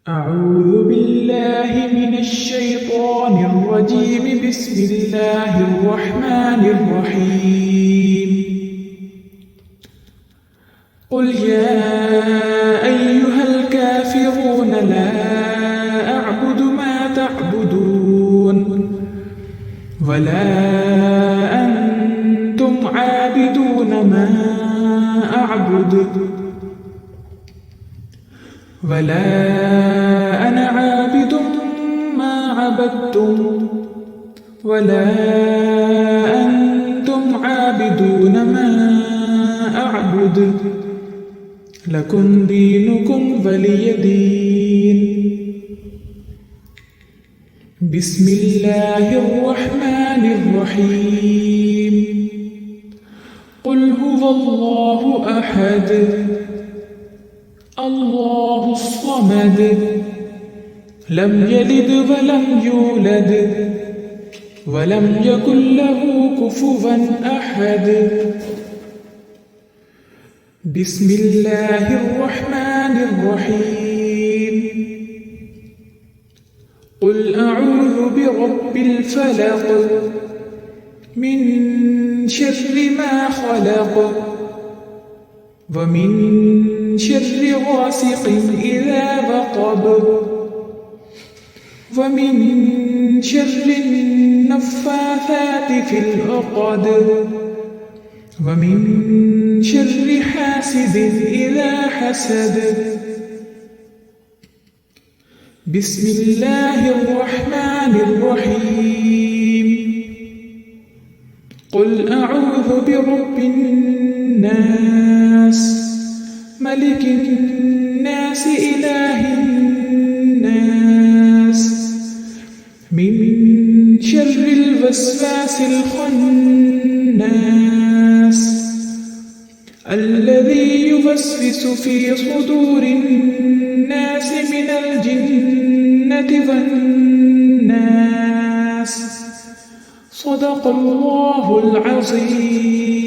أعوذ بالله من الشيطان الرجيم بسم الله الرحمن الرحيم قل يا أيها الكافرون لا أعبد ما تعبدون ولا أنتم عابدون ما أعبد ولا أنا عابد ما عبدتم ولا أنتم عابدون ما أعبد لكم دينكم ولي دين بسم الله الرحمن الرحيم قل هو الله أحد الله الصمد لم يلد ولم يولد ولم يكن له كفوا أحد بسم الله الرحمن الرحيم قل أعوذ برب الفلق من شر ما خلق ومن شر غاسق إذا وقب ومن شر النفاثات في العقد ومن شر حاسد إذا حسد بسم الله الرحمن الرحيم قل أعوذ برب الناس ملك الناس إله الناس من شر الوسواس الخناس الذي يوسوس في صدور الناس من الجنة والناس صدق الله العظيم